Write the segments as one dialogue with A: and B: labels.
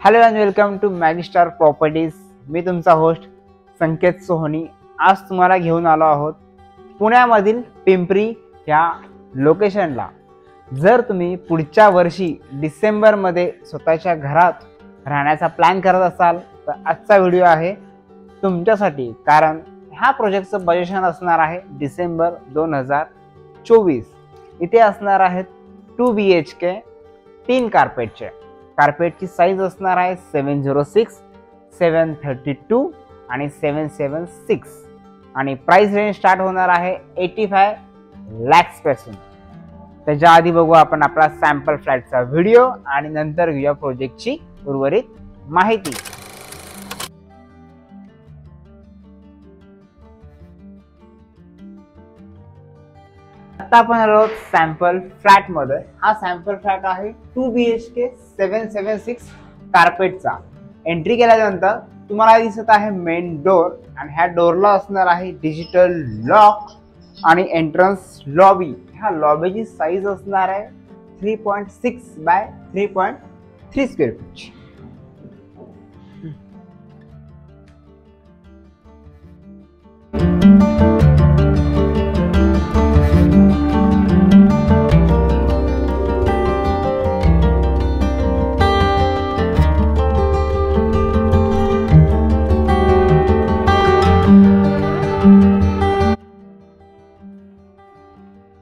A: Hello and welcome to Magistar properties. मी तुमचा host संकेत सोहनी। आज तुम्हाला घेऊन आलो आहोत पुण्यामधील पिंपरी ह्या लोकेशनला। जर तुम्ही पुढच्या वर्षी डिसेंबरमध्ये स्वतःच्या घरात राहण्याचा प्लॅन करत असाल तर आजचा व्हिडिओ आहे तुमच्यासाठी, कारण ह्या प्रोजेक्टचं बजेशन असणार आहे डिसेंबर 2024। इथे असणार आहेत 2 BHK 3 कार्पेटचे। कार्पेटची साईज असणार आहे 706, 732 आणि 776 आणि प्राइस रेंज स्टार्ट होणार आहे 85 lakhs पासून। त्याच्या आधी बघू आपण आपला सॅम्पल फ्लॅटचा व्हिडिओ आणि नंतर घेऊया प्रोजेक्टची उर्वरित माहिती। आता आपण आलो सॅम्पल फ्लॅट मध्ये। हा सॅम्पल फ्लॅट आहे 2 BHK 776 कार्पेटचा। एंट्री केल्यानंतर तुम्हाला दिसत आहे मेन डोर आणि ह्या डोरला असणार आहे डिजिटल लॉक आणि एंट्रन्स लॉबी। ह्या लॉबीची साईज असणार आहे 3.6 बाय 3.3 स्क्वेअर फीट।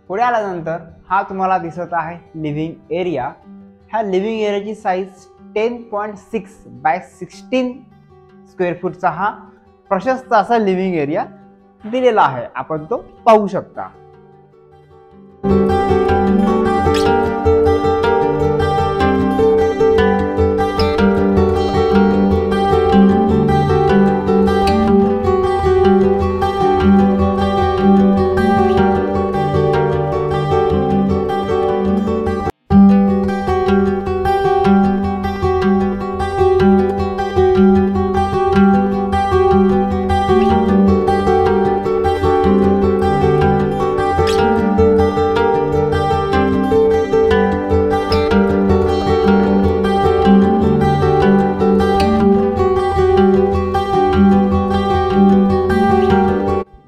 A: पुढे आल्यानंतर हा तुम्हाला दिसत आहे लिव्हिंग एरिया। ह्या लिव्हिंग एरियाची साईज 10.6 बाय 16 स्क्वेअर फूटचा हा प्रशस्त असा लिव्हिंग एरिया दिलेला आहे। आपण तो पाहू शकता।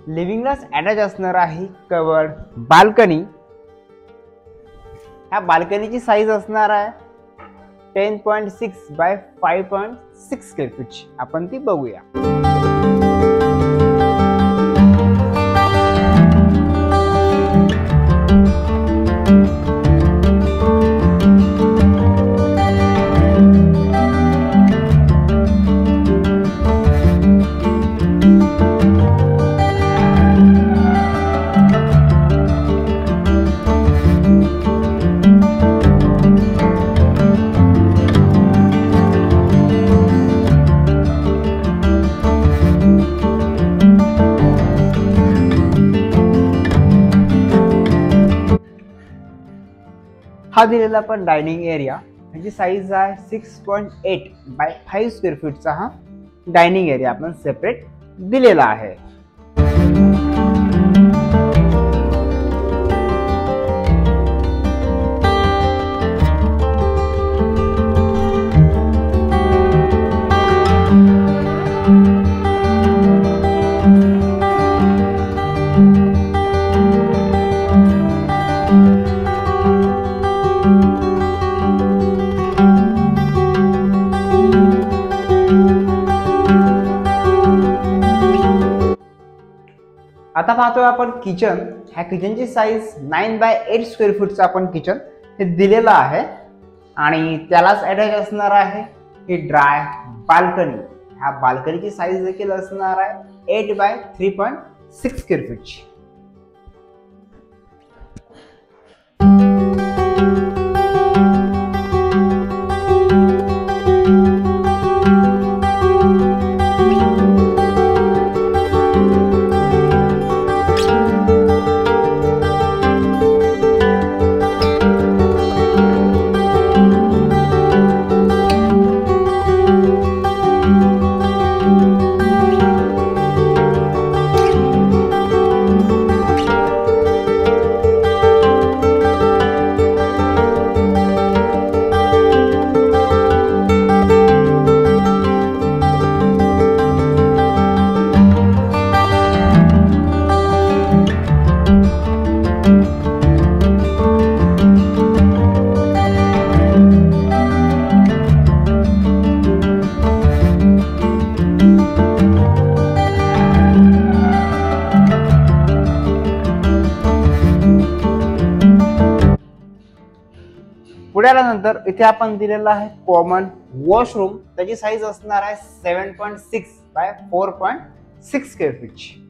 A: लिव्हिंगलाच अटॅच असणार आहे कवर्ड बाल्कनी। ह्या बाल्कनीची साईज असणार आहे 10.6 बाय 5.6 स्क्वेअर फीट। आपण ती बघूया। हा दिलेला पण डायनिंग एरिया, ह्याची साईज आहे 6.8 बाय 5 स्क्वेअर फीटचा हा डायनिंग एरिया आपण सेपरेट दिलेला आहे। आता पाहतोय आपण किचन। ह्या किचनची साईज 9 बाय 8 स्क्वेअर फूटचा आपण किचन हे दिलेलं आहे आणि त्यालाच अटॅच असणार आहे ही ड्राय बाल्कनी। ह्या बाल्कनीची साईज देखील असणार आहे 8 बाय 3.6 स्क्वेअर फीटची। त्याच्यानंतर इथे आपण दिलेला आहे कॉमन वॉशरूम, त्याची साईज असणार आहे 7.6 बाय 4.6 स्क्वेअर फीटची.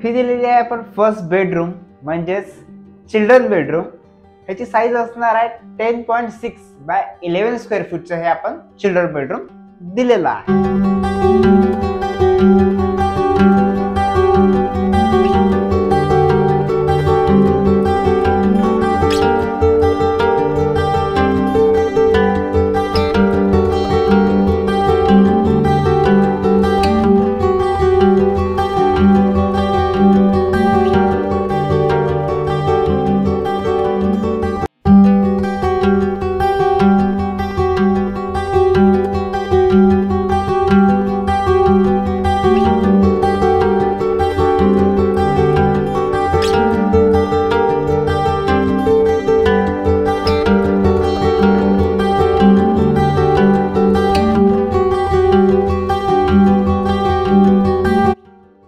A: ही दिलेली आहे आपण फर्स्ट बेडरूम म्हणजेच चिल्ड्रन बेडरूम. ह्याची साईज असणार आहे 10.6 बाय 11 स्क्वेअर फूटचं हे आपण चिल्ड्रन बेडरूम दिलेलं आहे.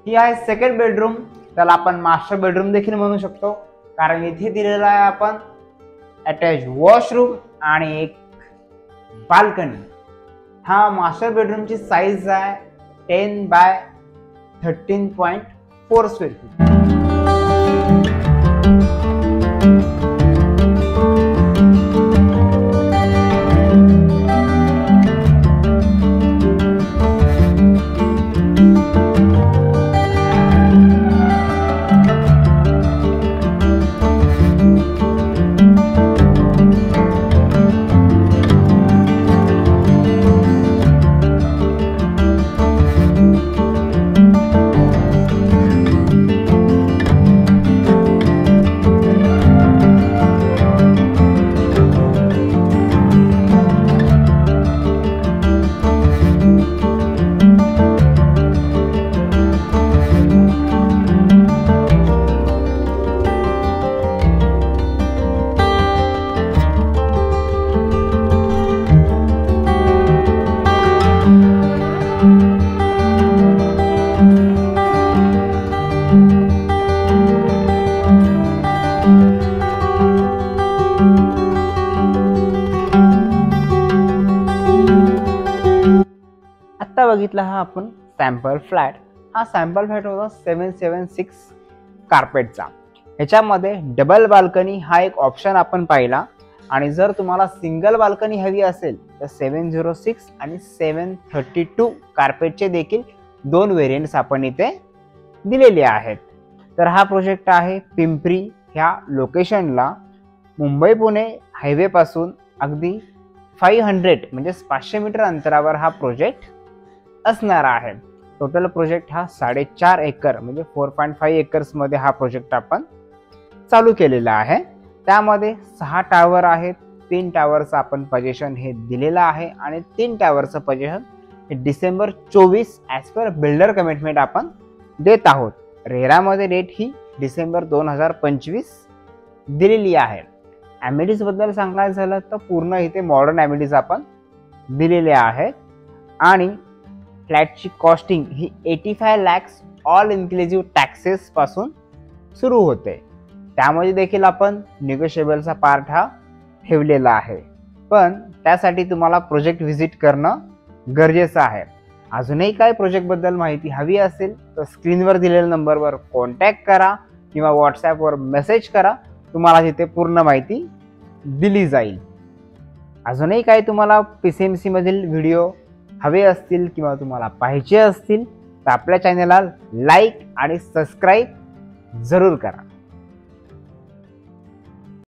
A: ही आहे सेकंड बेडरूम, त्याला आपण मास्टर बेडरूम देखील म्हणू शकतो, कारण इथे दिलेला आहे आपण अटॅच वॉशरूम आणि एक बाल्कनी. हा मास्टर बेडरूमची साईज आहे 10 बाय 13.4 स्क्वेअर फीट. आता बघितला हा आपण सॅम्पल फ्लॅट. हा सॅम्पल फ्लॅट होता 776 कार्पेटचा. ह्याच्यामध्ये डबल बाल्कनी हा एक ऑप्शन आपण पाहिला, आणि जर तुम्हाला सिंगल बाल्कनी हवी असेल तर 706 आणि 732 कार्पेटचे देखील 2 व्हेरियंट्स आपण इथे दिलेले आहेत. तर हा प्रोजेक्ट आहे पिंपरी ह्या लोकेशनला, मुंबई पुणे हायवे पासून अगदी 500 म्हणजे 500 मीटर अंतरावर हा प्रोजेक्ट असणार आहे. टोटल प्रोजेक्ट हा 4.5 एकर म्हणजे 4.5 एकर्स मध्ये हा प्रोजेक्ट आपण चालू केलेला आहे. त्यामध्ये 6 टावर आहेत. 3 टावरचं आपण पोझिशन हे दिलेलं आहे, आणि 3 टावरचं पोझिशन हे December 24 as per builder commitment आपण देत आहोत. रेरामध्ये डेट ही डिसेंबर 2025 दिलेली आहे. ॲमिनिटीज बद्दल सांगायचं झालं तर पूर्ण इथे मॉडर्न ॲमिनिटीज आपण दिलेले आहेत, आणि फ्लॅटची कॉस्टिंग ही 85 lakhs ऑल इन्क्लुसिव्ह टॅक्सेस पासून सुरू होते. त्यामध्ये देखील आपण निगोशिएबलचा पार्ट हा ठेवलेला आहे, पण त्यासाठी तुम्हाला प्रोजेक्ट व्हिजिट करणं गरजेचं आहे. अजूनही काय प्रोजेक्टबद्दल माहिती हवी असेल तर स्क्रीनवर दिलेल्या नंबरवर कॉन्टॅक्ट करा किंवा व्हॉट्सॲपवर मेसेज करा, तुम्हाला तिथे पूर्ण माहिती दिली जाईल. अजूनही काही तुम्हाला PCMC मधील व्हिडिओ हवे असतील किंवा तुम्हाला पाहिजे असतील तर आपल्या चॅनलला लाईक आणि सबस्क्राईब जरूर करा.